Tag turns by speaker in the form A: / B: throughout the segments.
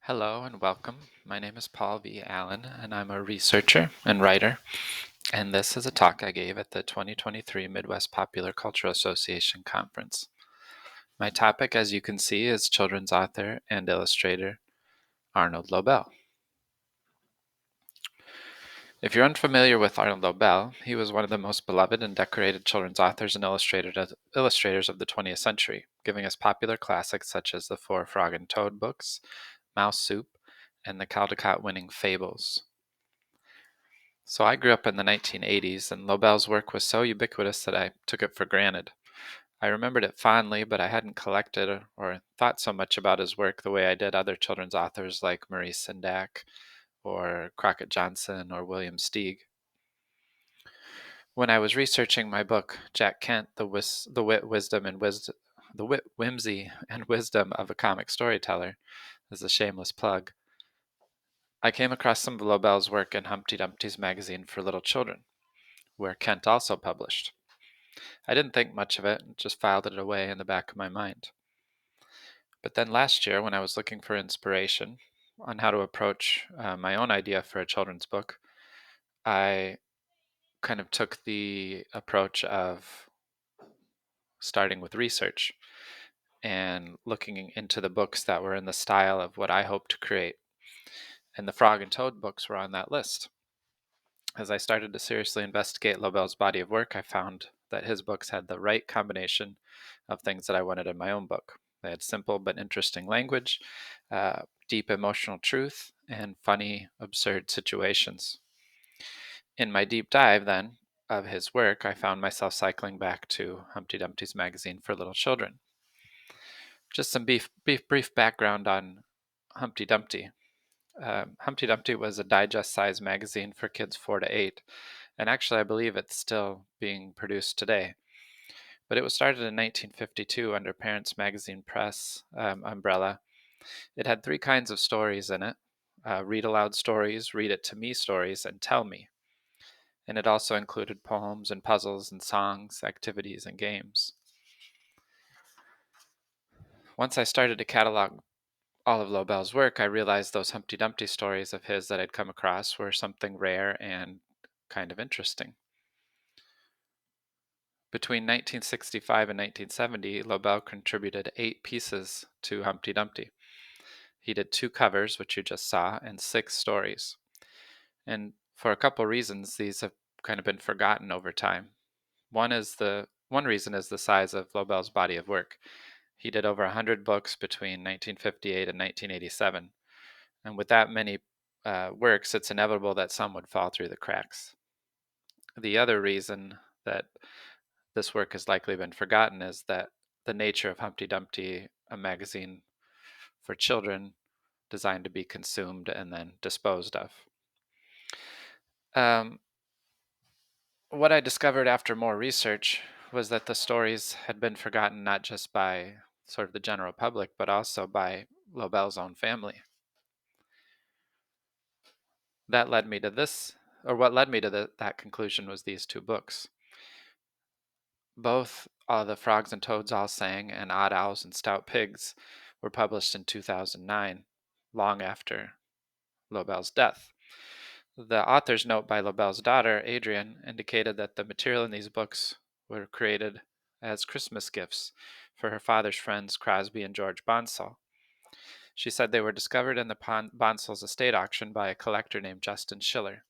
A: Hello and welcome. My name is Paul V. Allen, and I'm a researcher and writer. And this is a talk I gave at the 2023 Midwest Popular Culture Association Conference. My topic, as you can see, is children's author and illustrator Arnold Lobel. If you're unfamiliar with Arnold Lobel, he was one of the most beloved and decorated children's authors and illustrators of the 20th century, giving us popular classics such as the Four Frog and Toad books, Mouse Soup, and the Caldecott-winning Fables. So I grew up in the 1980s, and Lobel's work was so ubiquitous that I took it for granted. I remembered it fondly, but I hadn't collected or thought so much about his work the way I did other children's authors like Maurice Sendak or Crockett Johnson or William Steig. When I was researching my book, Jack Kent: The Wit, Wisdom, and Wisdom, the Wit, Whimsy, and Wisdom of a Comic Storyteller, as a shameless plug, I came across some of Lobel's work in Humpty Dumpty's magazine for little children, where Kent also published. I didn't think much of it, just filed it away in the back of my mind. But then last year, when I was looking for inspiration on how to approach my own idea for a children's book, I kind of took the approach of starting with research and looking into the books that were in the style of what I hoped to create. And the Frog and Toad books were on that list. As I started to seriously investigate Lobel's body of work, I found that his books had the right combination of things that I wanted in my own book. They had simple but interesting language, deep emotional truth, and funny, absurd situations. In my deep dive, then, of his work, I found myself cycling back to Humpty Dumpty's magazine for little children. Just some brief background on Humpty Dumpty. Humpty Dumpty was a digest-sized magazine for kids 4 to 8, and actually I believe it's still being produced today. But it was started in 1952 under Parents Magazine Press umbrella. It had 3 kinds of stories in it: read aloud stories, read it to me stories, and tell me. And it also included poems and puzzles and songs, activities, and games. Once I started to catalog all of Lobel's work, I realized those Humpty Dumpty stories of his that I'd come across were something rare and kind of interesting. Between 1965 and 1970, Lobel contributed 8 pieces to Humpty Dumpty. He did 2 covers, which you just saw, and 6 stories. And for a couple reasons, these have kind of been forgotten over time. One reason is the size of Lobel's body of work. He did over 100 books between 1958 and 1987. And with that many works, it's inevitable that some would fall through the cracks. The other reason that this work has likely been forgotten is that the nature of Humpty Dumpty, a magazine for children designed to be consumed and then disposed of. What I discovered after more research was that the stories had been forgotten not just by sort of the general public, but also by Lobel's own family. That led me to this, or what led me to that conclusion was these 2 books. Both The Frogs and Toads All Sang and Odd Owls and Stout Pigs were published in 2009, long after Lobel's death. The author's note by Lobel's daughter, Adrienne, indicated that the material in these books were created as Christmas gifts for her father's friends Crosby and George Bonsall. She said they were discovered in the Bonsalls' estate auction by a collector named Justin Schiller.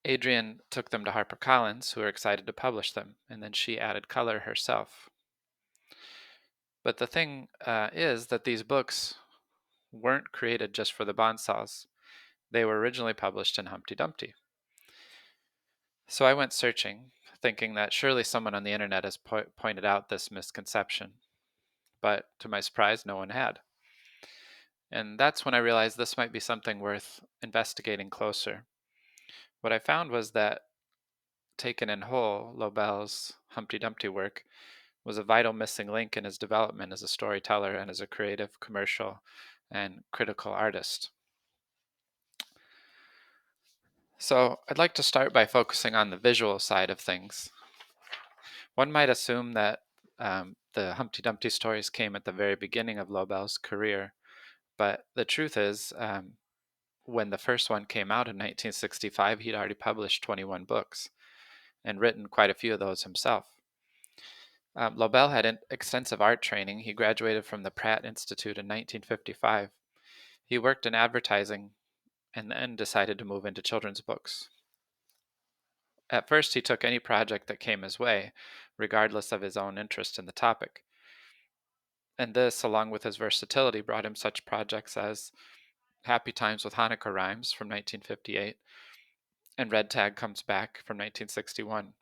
A: Adrienne took them to HarperCollins, who were excited to publish them, and then she added color herself. But the thing is that these books weren't created just for the Bonsalls. They were originally published in Humpty Dumpty. So I went searching, thinking that surely someone on the internet has pointed out this misconception. But to my surprise, no one had. And that's when I realized this might be something worth investigating closer. What I found was that, taken in whole, Lobel's Humpty Dumpty work was a vital missing link in his development as a storyteller and as a creative, commercial, and critical artist. So I'd like to start by focusing on the visual side of things. One might assume that the Humpty Dumpty stories came at the very beginning of Lobel's career, But the truth is, when the first one came out in 1965, he'd already published 21 books and written quite a few of those himself. Lobel had extensive art training. He graduated from the Pratt Institute in 1955. He worked in advertising and then decided to move into children's books. At first, he took any project that came his way, regardless of his own interest in the topic. And this, along with his versatility, brought him such projects as Happy Times with Hanukkah Rhymes from 1958 and Red Tag Comes Back from 1961.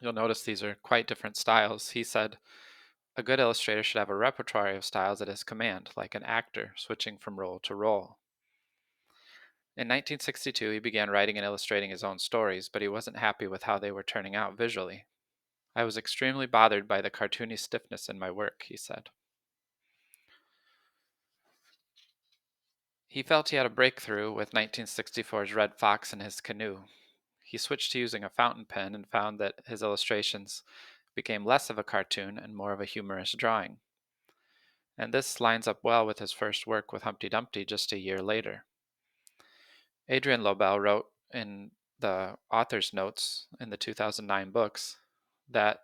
A: You'll notice these are quite different styles. He said, a good illustrator should have a repertoire of styles at his command, like an actor switching from role to role. In 1962, he began writing and illustrating his own stories, but he wasn't happy with how they were turning out visually. I was extremely bothered by the cartoony stiffness in my work, he said. He felt he had a breakthrough with 1964's Red Fox in his canoe. He switched to using a fountain pen and found that his illustrations became less of a cartoon and more of a humorous drawing. And this lines up well with his first work with Humpty Dumpty just a year later. Adrian Lobel wrote in the author's notes in the 2009 books that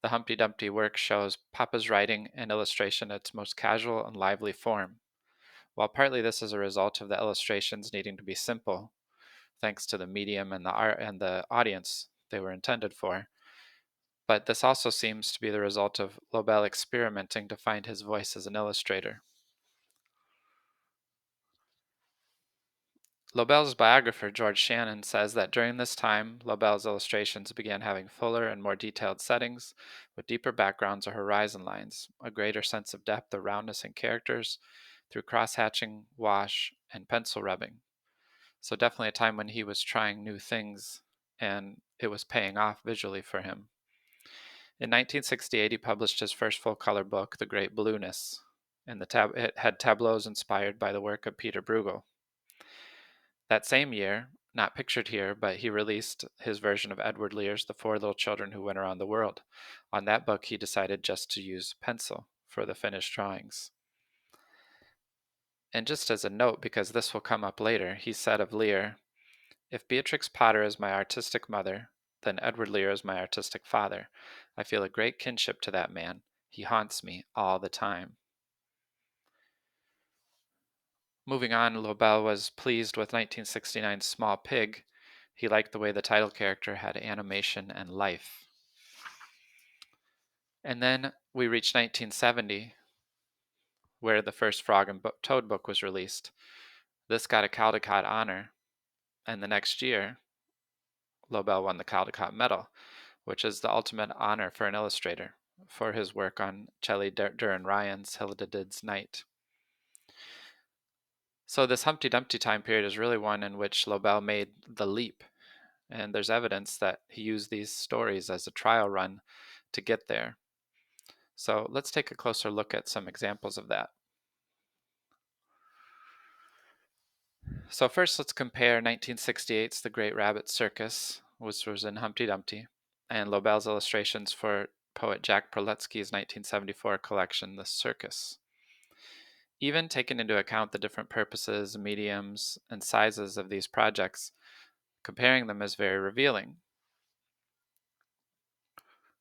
A: the Humpty Dumpty work shows Papa's writing and illustration at its most casual and lively form. While partly this is a result of the illustrations needing to be simple, thanks to the medium and the art and the audience they were intended for, but this also seems to be the result of Lobel experimenting to find his voice as an illustrator. Lobel's biographer, George Shannon, says that during this time, Lobel's illustrations began having fuller and more detailed settings, with deeper backgrounds or horizon lines, a greater sense of depth or roundness in characters, through cross-hatching, wash, and pencil rubbing. So definitely a time when he was trying new things, and it was paying off visually for him. In 1968, he published his first full-color book, The Great Blueness, and it had tableaus inspired by the work of Peter Bruegel. That same year, not pictured here, but he released his version of Edward Lear's The Four Little Children Who Went Around the World. On that book, he decided just to use pencil for the finished drawings. And just as a note, because this will come up later, he said of Lear, "If Beatrix Potter is my artistic mother, then Edward Lear is my artistic father. I feel a great kinship to that man. He haunts me all the time." Moving on, Lobel was pleased with 1969's Small Pig. He liked the way the title character had animation and life. And then we reached 1970, where the first Frog and Toad book was released. This got a Caldecott honor, and the next year, Lobel won the Caldecott Medal, which is the ultimate honor for an illustrator, for his work on Shelley Duran Ryan's Hylidiid's Night. So this Humpty Dumpty time period is really one in which Lobel made the leap, and there's evidence that he used these stories as a trial run to get there. So let's take a closer look at some examples of that. So first, let's compare 1968's The Great Rabbit Circus, which was in Humpty Dumpty, and Lobel's illustrations for poet Jack Proletsky's 1974 collection, The Circus. Even taking into account the different purposes, mediums, and sizes of these projects, comparing them is very revealing.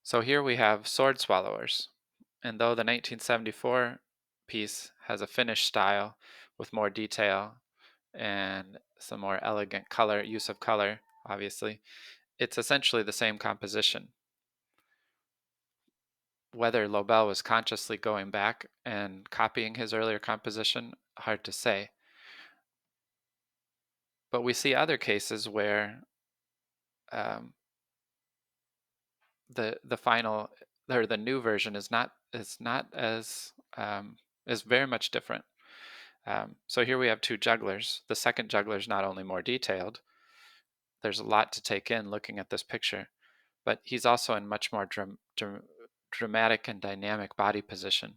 A: So here we have Sword Swallowers, and though the 1974 piece has a finished style with more detail and some more elegant use of color, obviously, it's essentially the same composition. Whether Lobel was consciously going back and copying his earlier composition, hard to say. But we see other cases where the final or the new version is not as is very much different. So here we have two jugglers. The second juggler is not only more detailed, there's a lot to take in looking at this picture, but he's also in much more dramatic and dynamic body position.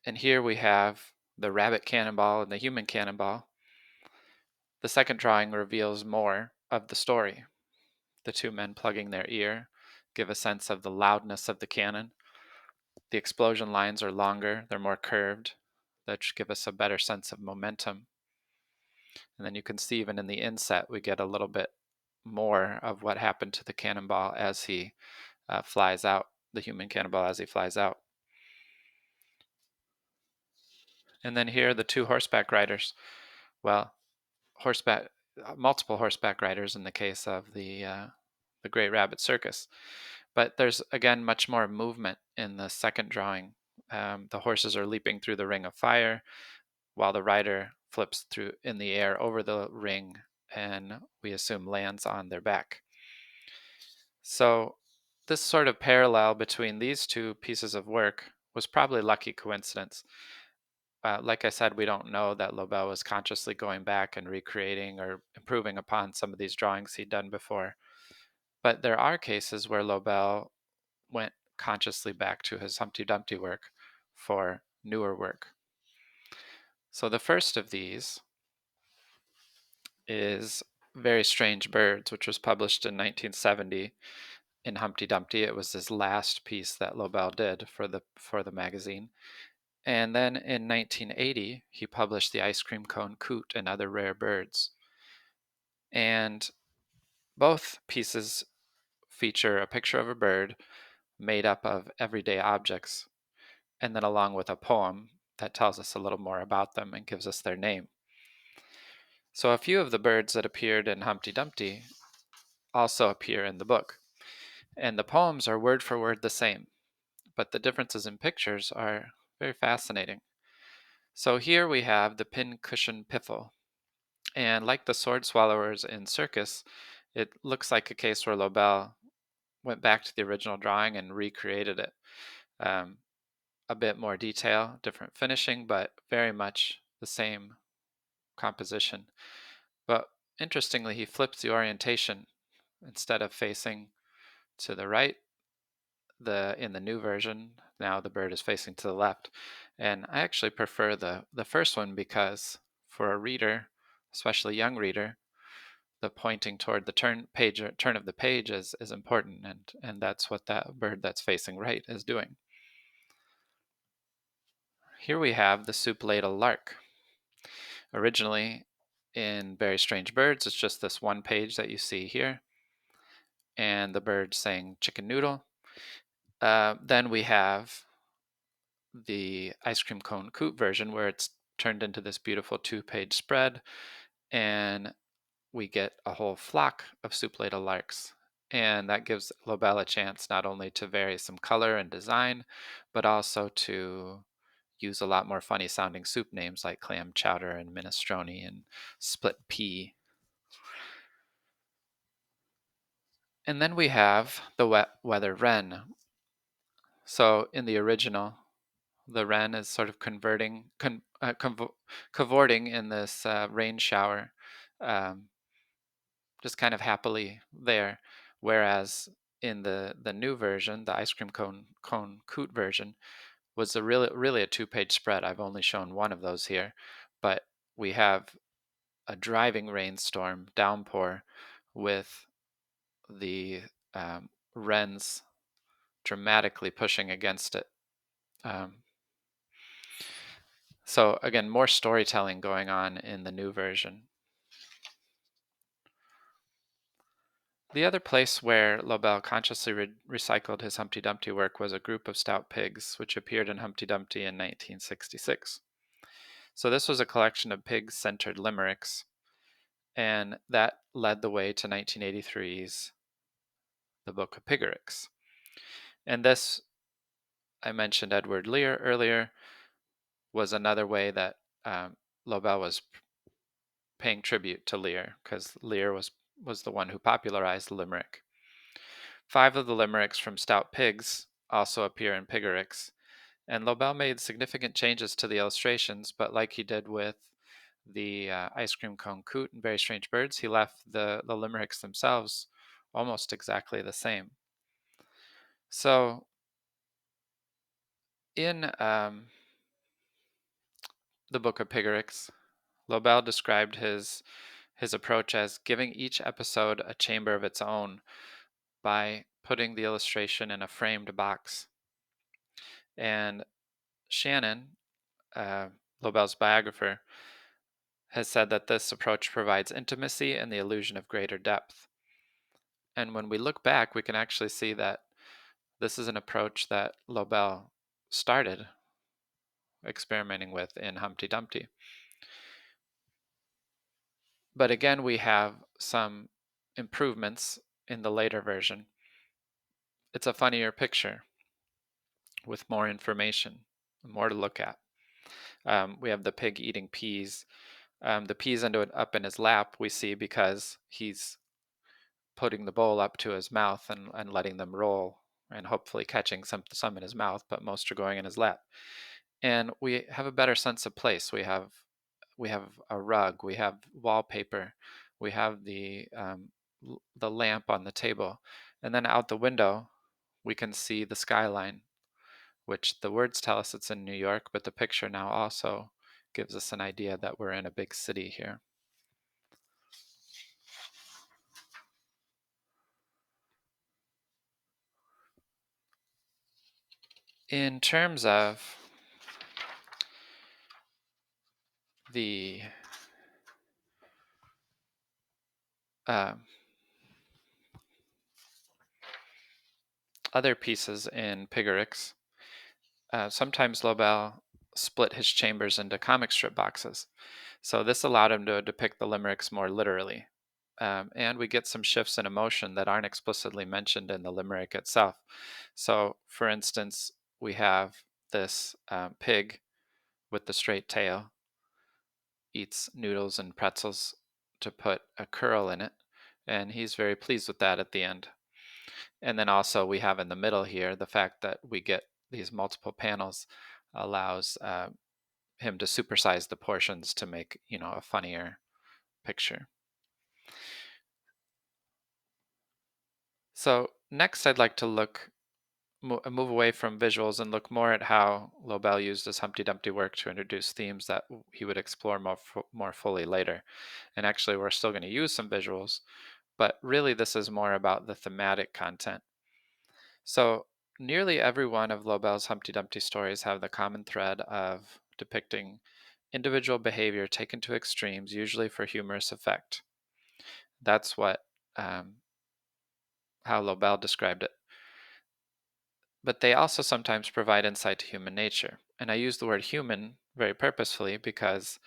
A: And here we have the rabbit cannonball and the human cannonball. The second drawing reveals more of the story. The two men plugging their ear give a sense of the loudness of the cannon. The explosion lines are longer, they're more curved, that should give us a better sense of momentum. And then you can see even in the inset, we get a little bit more of what happened to the cannonball as he flies out, the human cannonball as he flies out. And then here are the two horseback riders. Well, multiple horseback riders in the case of the Great Rabbit Circus. But there's, again, much more movement in the second drawing. The horses are leaping through the ring of fire while the rider flips through in the air over the ring and we assume lands on their back. So this sort of parallel between these two pieces of work was probably lucky coincidence. Like I said, we don't know that Lobel was consciously going back and recreating or improving upon some of these drawings he'd done before. But there are cases where Lobel went consciously back to his Humpty Dumpty work for newer work. So the first of these is Very Strange Birds, which was published in 1970 in Humpty Dumpty. It was his last piece that Lobel did for the magazine. And then in 1980, he published The Ice Cream Cone Coot and Other Rare Birds. And both pieces feature a picture of a bird made up of everyday objects, and then along with a poem that tells us a little more about them and gives us their name. So a few of the birds that appeared in Humpty Dumpty also appear in the book. And the poems are word for word the same, but the differences in pictures are very fascinating. So here we have the pincushion piffle. And like the sword swallowers in Circus, it looks like a case where Lobel went back to the original drawing and recreated it. Um, a bit more detail, different finishing, but very much the same composition. But interestingly, he flips the orientation. Instead of facing to the right, in the new version, now the bird is facing to the left. And I actually prefer the first one because for a reader, especially a young reader, the pointing toward the turn of the page is important, and that's what that bird that's facing right is doing. Here we have the soup ladle lark. Originally in Very Strange Birds, it's just this one page that you see here, and the bird saying chicken noodle. Then we have the ice cream cone coot version where it's turned into this beautiful 2-page spread, and we get a whole flock of soup ladle larks. And that gives Lobel a chance not only to vary some color and design, but also to use a lot more funny sounding soup names like clam chowder and minestrone and split pea. And then we have the wet weather wren. So in the original, the wren is sort of cavorting in this rain shower, um, just kind of happily there. Whereas in the new version, the ice cream cone coot version, was really a 2-page spread. I've only shown one of those here, but we have a driving rainstorm downpour with the wrens dramatically pushing against it. So again, more storytelling going on in the new version. The other place where Lobel consciously recycled his Humpty Dumpty work was a group of stout pigs, which appeared in Humpty Dumpty in 1966. So this was a collection of pig-centered limericks, and that led the way to 1983's The Book of Pigaricks. And this, I mentioned Edward Lear earlier, was another way that Lobel was paying tribute to Lear, because Lear was the one who popularized the limerick. 5 of the limericks from Stout Pigs also appear in Pigaricks, and Lobel made significant changes to the illustrations, but like he did with the ice cream cone coot and Very Strange Birds, he left the limericks themselves almost exactly the same. So in the Book of Pigaricks, Lobel described his approach as giving each episode a chamber of its own by putting the illustration in a framed box. And Shannon, Lobel's biographer, has said that this approach provides intimacy and the illusion of greater depth. And when we look back, we can actually see that this is an approach that Lobel started experimenting with in Humpty Dumpty. But again, we have some improvements in the later version. It's a funnier picture with more information, more to look at. We have the pig eating peas. The peas end up in his lap, we see, because he's putting the bowl up to his mouth and letting them roll and hopefully catching some in his mouth, but most are going in his lap. And we have a better sense of place. We have a rug, we have wallpaper, we have the lamp on the table, and then out the window we can see the skyline, which the words tell us it's in New York, but the picture now also gives us an idea that we're in a big city here. In terms of the other pieces in Pigorix, sometimes Lobel split his chambers into comic strip boxes. So this allowed him to depict the limericks more literally. And we get some shifts in emotion that aren't explicitly mentioned in the limerick itself. So, for instance, we have this pig with the straight tail eats noodles and pretzels to put a curl in it, and he's very pleased with that at the end. And then also we have in the middle here the fact that we get these multiple panels allows him to supersize the portions to make a funnier picture. So next I'd like to move away from visuals and look more at how Lobel used his Humpty Dumpty work to introduce themes that he would explore more fully later. And actually we're still going to use some visuals, but really this is more about the thematic content. So nearly every one of Lobel's Humpty Dumpty stories have the common thread of depicting individual behavior taken to extremes, usually for humorous effect. That's how Lobel described it. But they also sometimes provide insight to human nature. And I use the word human very purposefully because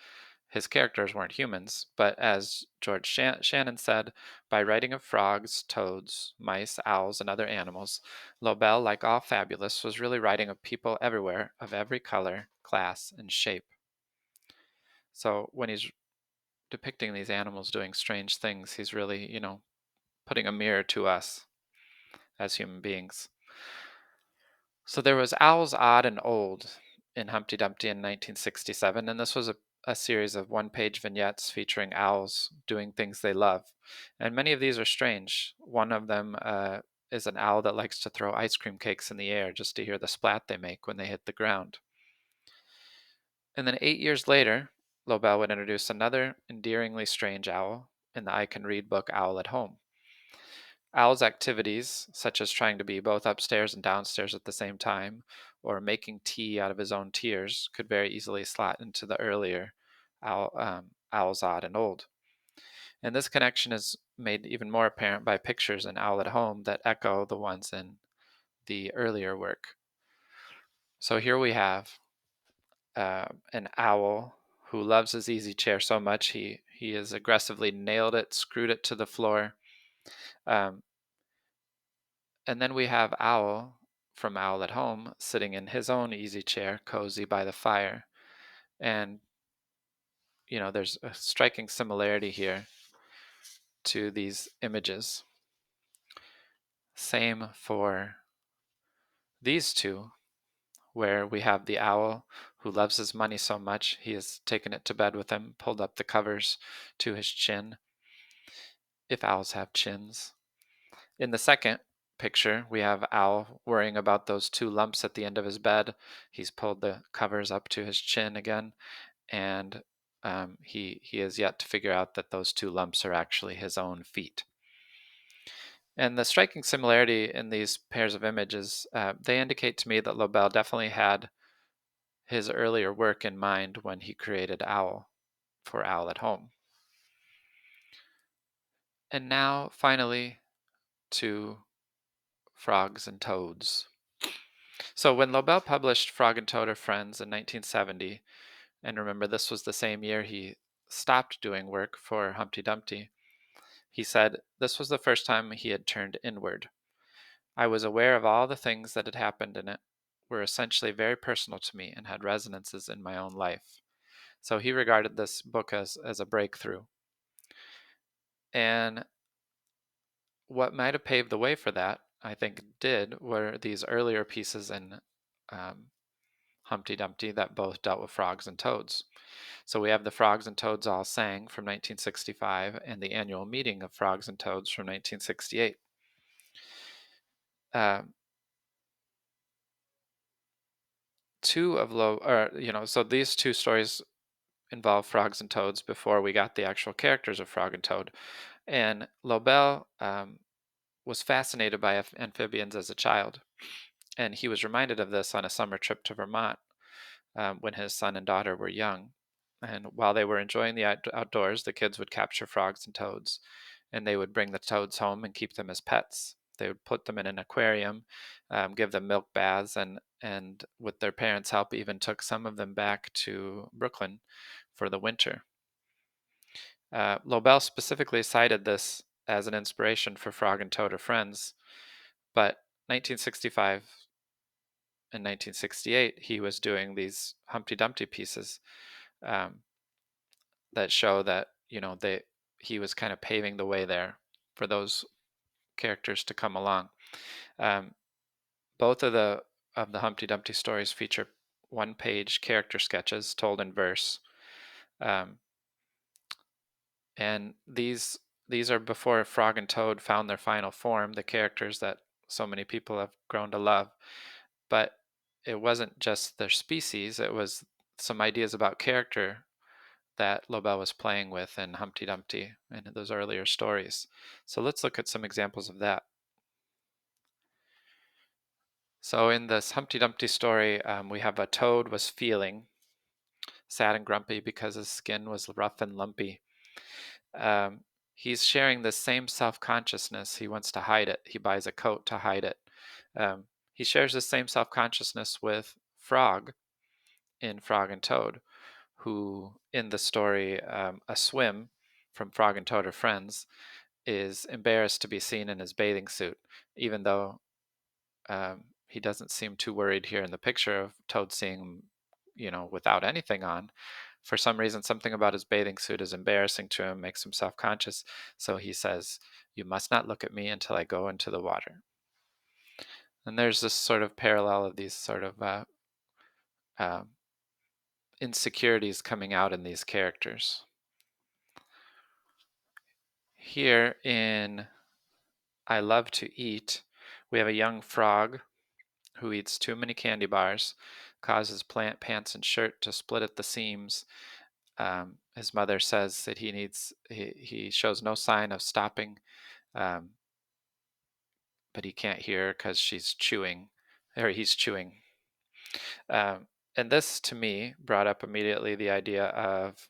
A: his characters weren't humans, but as George Shannon said, by writing of frogs, toads, mice, owls, and other animals, Lobel, like all fabulists, was really writing of people everywhere, of every color, class, and shape. So when he's depicting these animals doing strange things, he's really, putting a mirror to us as human beings. So there was Owls Odd and Old in Humpty Dumpty in 1967, and this was a series of one-page vignettes featuring owls doing things they love. And many of these are strange. One of them is an owl that likes to throw ice cream cakes in the air just to hear the splat they make when they hit the ground. And then 8 years later, Lobel would introduce another endearingly strange owl in the I Can Read book Owl at Home. Owl's activities, such as trying to be both upstairs and downstairs at the same time, or making tea out of his own tears, could very easily slot into the earlier Owls Odd and Old. And this connection is made even more apparent by pictures in Owl at Home that echo the ones in the earlier work. So here we have an owl who loves his easy chair so much he has aggressively nailed it, screwed it to the floor. Um, And then we have Owl from Owl at Home sitting in his own easy chair, cozy by the fire. And, there's a striking similarity here to these images. Same for these two, where we have the owl who loves his money so much he has taken it to bed with him, pulled up the covers to his chin, if owls have chins. In the second picture, we have Owl worrying about those two lumps at the end of his bed. He's pulled the covers up to his chin again, and he has yet to figure out that those two lumps are actually his own feet. And the striking similarity in these pairs of images, they indicate to me that Lobel definitely had his earlier work in mind when he created Owl for Owl at Home. And now, finally, to Frogs and Toads. So when Lobel published Frog and Toad Are Friends in 1970, and remember this was the same year he stopped doing work for Humpty Dumpty, he said, "This was the first time he had turned inward. I was aware of all the things that had happened in it were essentially very personal to me and had resonances in my own life." So he regarded this book as a breakthrough. And what might have paved the way for that, I think did, were these earlier pieces in um, Humpty Dumpty that both dealt with frogs and toads. So we have The Frogs and Toads All Sang from 1965 and The Annual Meeting of Frogs and Toads from 1968. Um, so these two stories involve frogs and toads before we got the actual characters of Frog and Toad. And Lobel was fascinated by amphibians as a child, and he was reminded of this on a summer trip to Vermont when his son and daughter were young. And while they were enjoying the outdoors, the kids would capture frogs and toads, and they would bring the toads home and keep them as pets. They would put them in an aquarium, give them milk baths, and with their parents' help, even took some of them back to Brooklyn for the winter. Lobel specifically cited this as an inspiration for Frog and Toad Are Friends, but 1965 and 1968, he was doing these Humpty Dumpty pieces um, that show that he was kind of paving the way there for those characters to come along. Um, both of the Humpty Dumpty stories feature one-page character sketches told in verse, um, and these are before Frog and Toad found their final form, the characters that so many people have grown to love. But it wasn't just their species; it was some ideas about character that Lobel was playing with in Humpty Dumpty and those earlier stories. So let's look at some examples of that. So in this Humpty Dumpty story, we have a toad was feeling sad and grumpy because his skin was rough and lumpy. Um, he's sharing the same self-consciousness. He wants to hide it. He buys a coat to hide it. He shares the same self-consciousness with Frog in Frog and Toad, who in the story A Swim from Frog and Toad Are Friends is embarrassed to be seen in his bathing suit, even though he doesn't seem too worried here in the picture of Toad seeing him, without anything on. For some reason, something about his bathing suit is embarrassing to him, makes him self-conscious. So he says, "You must not look at me until I go into the water." And there's this sort of parallel of these sort of uh, insecurities coming out in these characters. Here in I Love to Eat, we have a young frog who eats too many candy bars, causes pants and shirt to split at the seams. His mother says that he shows no sign of stopping, um, but he can't hear her because she's chewing, or he's chewing. Um, and this, to me, brought up immediately the idea of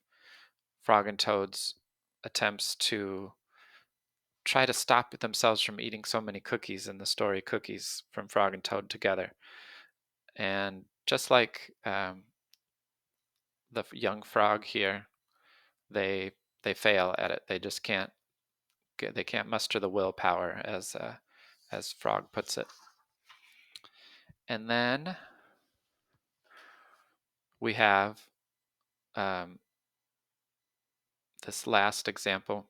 A: Frog and Toad's attempts to try to stop themselves from eating so many cookies in the story Cookies from Frog and Toad Together. And just like the young frog here, they they fail at it. They just can't muster the willpower, as Frog puts it. And then we have um, this last example.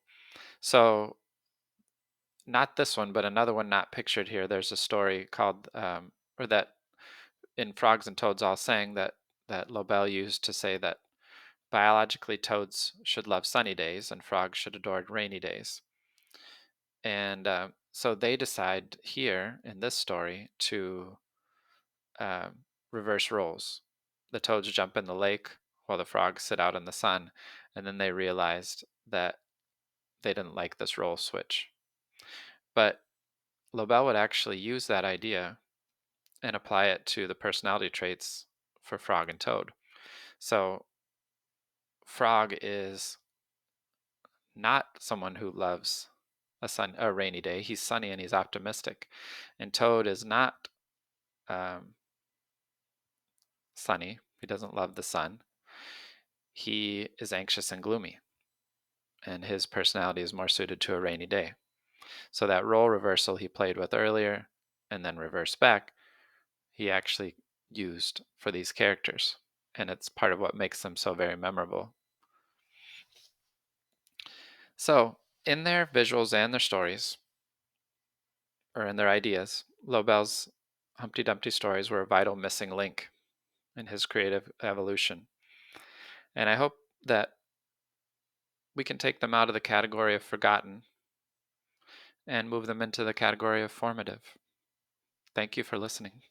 A: So not this one, but another one not pictured here. There's a story called, or that in Frogs and Toads All Sang that Lobel used to say that biologically toads should love sunny days and frogs should adore rainy days. And so they decide here in this story to reverse roles. The toads jump in the lake while the frogs sit out in the sun, and then they realized that they didn't like this role switch. But Lobel would actually use that idea and apply it to the personality traits for Frog and Toad. So, Frog is not someone who loves a rainy day. He's sunny and he's optimistic. And Toad is not um, sunny. He doesn't love the sun. He is anxious and gloomy, and his personality is more suited to a rainy day. So that role reversal he played with earlier and then reversed back, he actually used for these characters. And it's part of what makes them so very memorable. So, in their visuals and their stories, or in their ideas, Lobel's Humpty Dumpty stories were a vital missing link in his creative evolution. And I hope that we can take them out of the category of forgotten and move them into the category of formative. Thank you for listening.